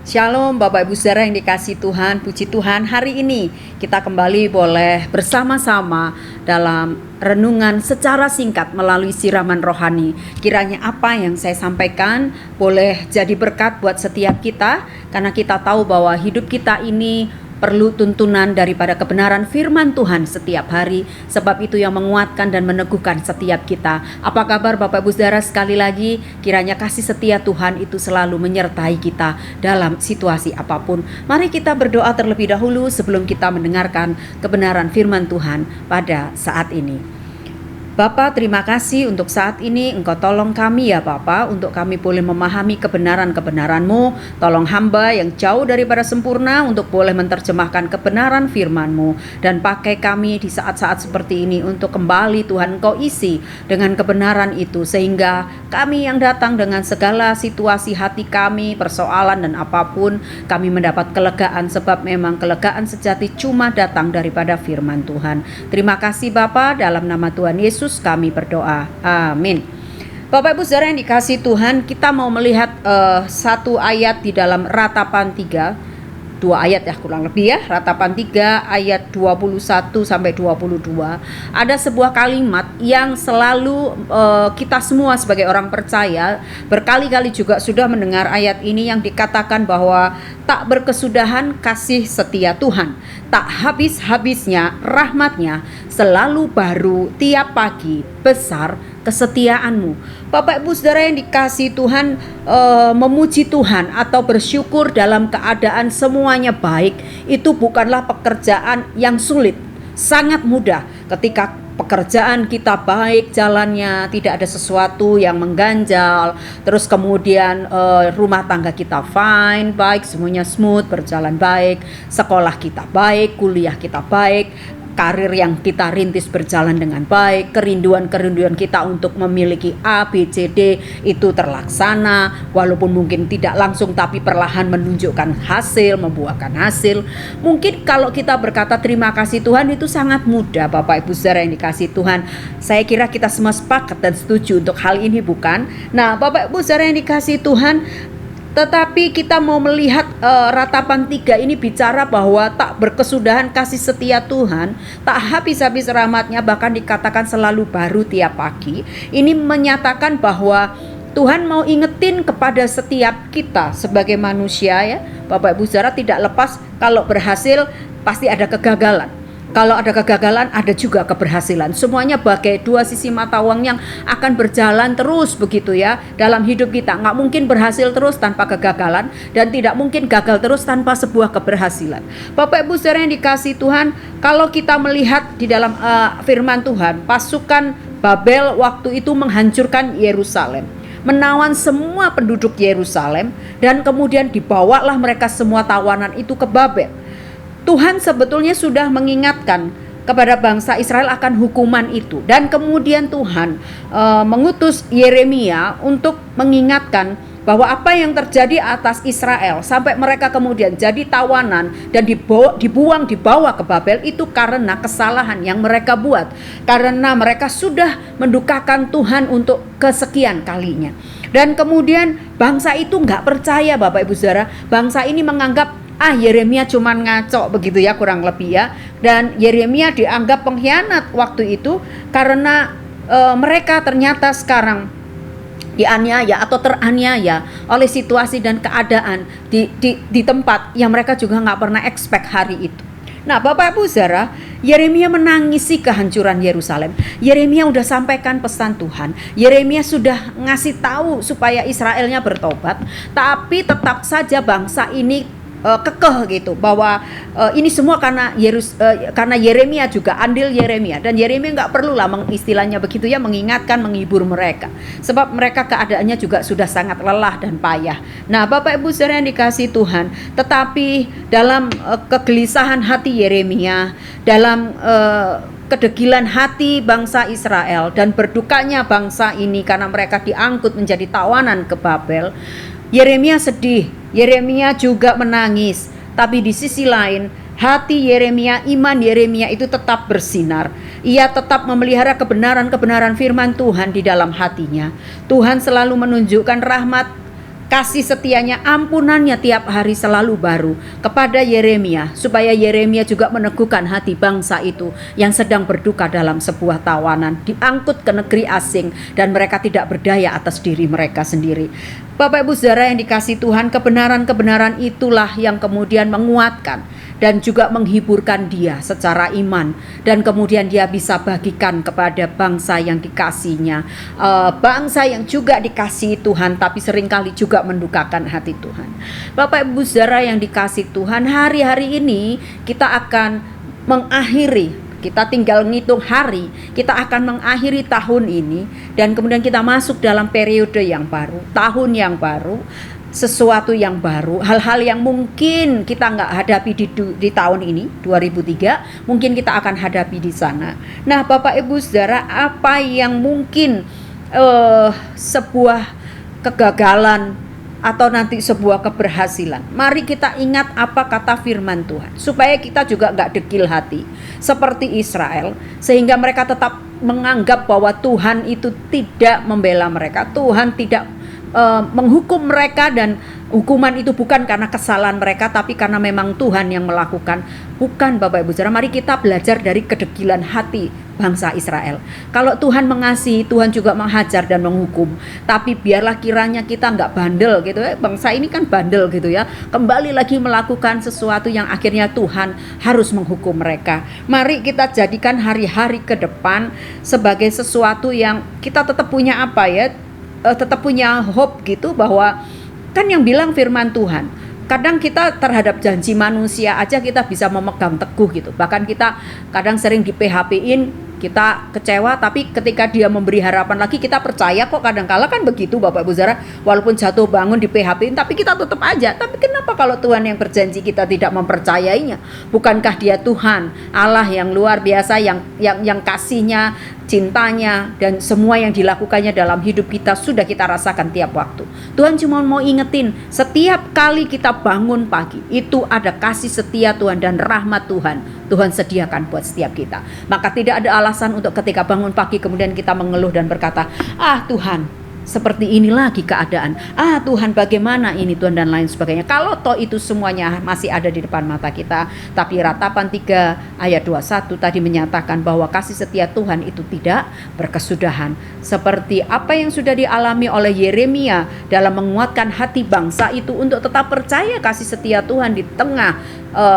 Shalom Bapak Ibu Saudara yang dikasihi Tuhan, puji Tuhan, hari ini kita kembali boleh bersama-sama dalam renungan secara singkat melalui siraman rohani. Kiranya apa yang saya sampaikan boleh jadi berkat buat setiap kita, karena kita tahu bahwa hidup kita ini perlu tuntunan daripada kebenaran firman Tuhan setiap hari. Sebab itu yang menguatkan dan meneguhkan setiap kita. Apa kabar Bapak Ibu Saudara? Sekali lagi kiranya kasih setia Tuhan itu selalu menyertai kita dalam situasi apapun. Mari kita berdoa terlebih dahulu sebelum kita mendengarkan kebenaran firman Tuhan pada saat ini. Bapa, terima kasih untuk saat ini Engkau tolong kami ya Bapa, untuk kami boleh memahami kebenaran-kebenaran-Mu. Tolong hamba yang jauh daripada sempurna untuk boleh menerjemahkan kebenaran firman-Mu. Dan pakai kami di saat-saat seperti ini untuk kembali Tuhan Engkau isi dengan kebenaran itu, sehingga kami yang datang dengan segala situasi hati kami, persoalan dan apapun, kami mendapat kelegaan, sebab memang kelegaan sejati cuma datang daripada firman Tuhan. Terima kasih Bapa, dalam nama Tuhan Yesus kami berdoa, amin. Bapak Ibu Saudara yang dikasihi Tuhan, kita mau melihat satu ayat di dalam Ratapan 3, dua ayat ya kurang lebih ya, Ratapan 3 ayat 21 sampai 22. Ada sebuah kalimat yang selalu kita semua sebagai orang percaya berkali-kali juga sudah mendengar ayat ini, yang dikatakan bahwa tak berkesudahan kasih setia Tuhan, tak habis-habisnya rahmatnya, selalu baru tiap pagi, besar kesetiaanmu. Bapak Ibu Saudara yang dikasihi Tuhan, memuji Tuhan atau bersyukur dalam keadaan semuanya baik itu bukanlah pekerjaan yang sulit, sangat mudah. Ketika pekerjaan kita baik jalannya, tidak ada sesuatu yang mengganjal, terus kemudian rumah tangga kita fine, baik, semuanya smooth, berjalan baik, sekolah kita baik, kuliah kita baik, karir yang kita rintis berjalan dengan baik, kerinduan-kerinduan kita untuk memiliki A, B, C, D itu terlaksana, walaupun mungkin tidak langsung tapi perlahan menunjukkan hasil, membuahkan hasil. Mungkin kalau kita berkata terima kasih Tuhan itu sangat mudah Bapak Ibu Saudara yang dikasihi Tuhan. Saya kira kita semua sepakat dan setuju untuk hal ini, bukan? Nah Bapak Ibu Saudara yang dikasihi Tuhan, tetapi kita mau melihat Ratapan 3 ini bicara bahwa tak berkesudahan kasih setia Tuhan, tak habis-habis rahmatnya, bahkan dikatakan selalu baru tiap pagi. Ini menyatakan bahwa Tuhan mau ingetin kepada setiap kita sebagai manusia ya Bapak Ibu Saudara, tidak lepas kalau berhasil pasti ada kegagalan. Kalau ada kegagalan, ada juga keberhasilan. Semuanya bagai dua sisi mata uang yang akan berjalan terus begitu ya dalam hidup kita. Nggak mungkin berhasil terus tanpa kegagalan, dan tidak mungkin gagal terus tanpa sebuah keberhasilan. Bapak Ibu Saudara yang dikasihi Tuhan, kalau kita melihat di dalam firman Tuhan, pasukan Babel waktu itu menghancurkan Yerusalem, menawan semua penduduk Yerusalem, dan kemudian dibawalah mereka semua tawanan itu ke Babel. Tuhan sebetulnya sudah mengingatkan kepada bangsa Israel akan hukuman itu, dan kemudian Tuhan mengutus Yeremia untuk mengingatkan bahwa apa yang terjadi atas Israel sampai mereka kemudian jadi tawanan dan dibawa ke Babel itu karena kesalahan yang mereka buat, karena mereka sudah mendukakan Tuhan untuk kesekian kalinya. Dan kemudian bangsa itu nggak percaya Bapak Ibu Saudara, bangsa ini menganggap Yeremia cuman ngaco begitu ya kurang lebih ya. Dan Yeremia dianggap pengkhianat waktu itu karena mereka ternyata sekarang dianiaya atau teraniaya oleh situasi dan keadaan di tempat yang mereka juga nggak pernah expect hari itu. Nah Bapak Ibu Saudara, Yeremia menangisi kehancuran Yerusalem. Yeremia udah sampaikan pesan Tuhan, Yeremia sudah ngasih tahu supaya Israelnya bertobat, tapi tetap saja bangsa ini kekeh gitu bahwa ini semua karena Yeremia juga, andil Yeremia. Dan Yeremia nggak perlulah istilahnya begitu ya, mengingatkan, menghibur mereka, sebab mereka keadaannya juga sudah sangat lelah dan payah. Nah Bapak Ibu Saudara yang dikasihi Tuhan, tetapi dalam kegelisahan hati Yeremia, dalam kedegilan hati bangsa Israel dan berdukanya bangsa ini karena mereka diangkut menjadi tawanan ke Babel, Yeremia sedih, Yeremia juga menangis. Tapi di sisi lain, hati Yeremia, iman Yeremia itu tetap bersinar. Ia tetap memelihara kebenaran-kebenaran firman Tuhan di dalam hatinya. Tuhan selalu menunjukkan rahmat kasih setianya, ampunannya tiap hari selalu baru kepada Yeremia, supaya Yeremia juga meneguhkan hati bangsa itu yang sedang berduka dalam sebuah tawanan, diangkut ke negeri asing dan mereka tidak berdaya atas diri mereka sendiri. Bapak Ibu Saudara yang dikasihi Tuhan, kebenaran-kebenaran itulah yang kemudian menguatkan dan juga menghiburkan dia secara iman, dan kemudian dia bisa bagikan kepada bangsa yang dikasihnya, bangsa yang juga dikasihi Tuhan tapi seringkali juga mendukakan hati Tuhan. Bapak Ibu Saudara yang dikasihi Tuhan, hari-hari ini kita akan mengakhiri, kita tinggal ngitung hari, kita akan mengakhiri tahun ini dan kemudian kita masuk dalam periode yang baru, tahun yang baru, sesuatu yang baru, hal-hal yang mungkin kita nggak hadapi di tahun ini 2003, mungkin kita akan hadapi di sana. Nah, Bapak Ibu Saudara, apa yang mungkin sebuah kegagalan atau nanti sebuah keberhasilan, mari kita ingat apa kata firman Tuhan, supaya kita juga nggak dekil hati seperti Israel, sehingga mereka tetap menganggap bahwa Tuhan itu tidak membela mereka, Tuhan tidak menghukum mereka, dan hukuman itu bukan karena kesalahan mereka tapi karena memang Tuhan yang melakukan. Bukan, Bapak Ibu Saudara, mari kita belajar dari kedegilan hati bangsa Israel. Kalau Tuhan mengasihi, Tuhan juga menghajar dan menghukum, tapi biarlah kiranya kita nggak bandel gitu ya. Bangsa ini kan bandel gitu ya, kembali lagi melakukan sesuatu yang akhirnya Tuhan harus menghukum mereka. Mari kita jadikan hari-hari ke depan sebagai sesuatu yang kita tetap punya apa ya, tetap punya hope gitu, bahwa kan yang bilang firman Tuhan, kadang kita terhadap janji manusia aja kita bisa memegang teguh gitu, bahkan kita kadang sering di PHP-in, kita kecewa, tapi ketika dia memberi harapan lagi kita percaya kok. Kadang-kala kan begitu Bapak Ibu Saudara, walaupun jatuh bangun di PHP-in tapi kita tutup aja. Tapi kenapa kalau Tuhan yang berjanji kita tidak mempercayainya? Bukankah dia Tuhan Allah yang luar biasa, yang kasihnya, cintanya, dan semua yang dilakukannya dalam hidup kita sudah kita rasakan tiap waktu. Tuhan cuma mau ingetin, setiap kali kita bangun pagi itu ada kasih setia Tuhan dan rahmat Tuhan sediakan buat setiap kita. Maka tidak ada alasan untuk ketika bangun pagi kemudian kita mengeluh dan berkata, Tuhan, seperti ini lagi keadaan, Tuhan bagaimana ini Tuhan, dan lain sebagainya. Kalau toh itu semuanya masih ada di depan mata kita, tapi Ratapan 3 ayat 21 tadi menyatakan bahwa kasih setia Tuhan itu tidak berkesudahan. Seperti apa yang sudah dialami oleh Yeremia dalam menguatkan hati bangsa itu untuk tetap percaya kasih setia Tuhan di tengah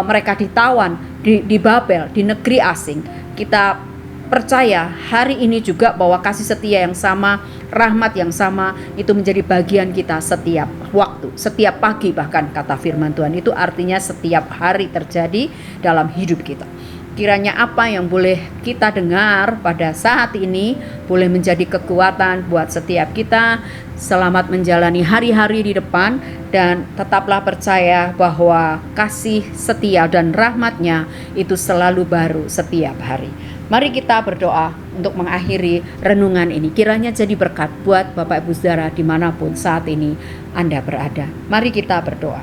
mereka ditawan di Babel, di negeri asing. Kita percaya hari ini juga bahwa kasih setia yang sama, rahmat yang sama itu menjadi bagian kita setiap waktu, setiap pagi, bahkan kata firman Tuhan itu artinya setiap hari terjadi dalam hidup kita. Kiranya apa yang boleh kita dengar pada saat ini boleh menjadi kekuatan buat setiap kita. Selamat menjalani hari-hari di depan, dan tetaplah percaya bahwa kasih setia dan rahmatnya itu selalu baru setiap hari. Mari kita berdoa untuk mengakhiri renungan ini. Kiranya jadi berkat buat Bapak Ibu Saudara dimanapun saat ini Anda berada. Mari kita berdoa.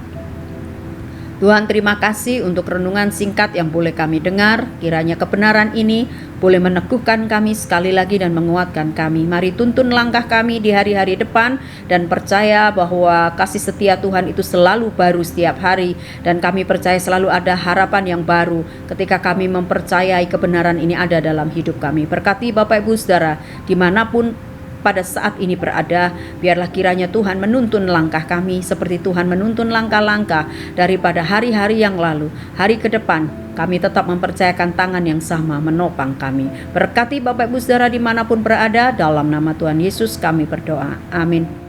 Tuhan, terima kasih untuk renungan singkat yang boleh kami dengar. Kiranya kebenaran ini boleh meneguhkan kami sekali lagi dan menguatkan kami. Mari tuntun langkah kami di hari-hari depan dan percaya bahwa kasih setia Tuhan itu selalu baru setiap hari, dan kami percaya selalu ada harapan yang baru ketika kami mempercayai kebenaran ini ada dalam hidup kami. Berkati Bapak Ibu Saudara dimanapun pada saat ini berada, biarlah kiranya Tuhan menuntun langkah kami seperti Tuhan menuntun langkah-langkah daripada hari-hari yang lalu. Hari ke depan kami tetap mempercayakan tangan yang sama menopang kami. Berkati Bapak Ibu Saudara dimanapun berada, dalam nama Tuhan Yesus kami berdoa. Amin.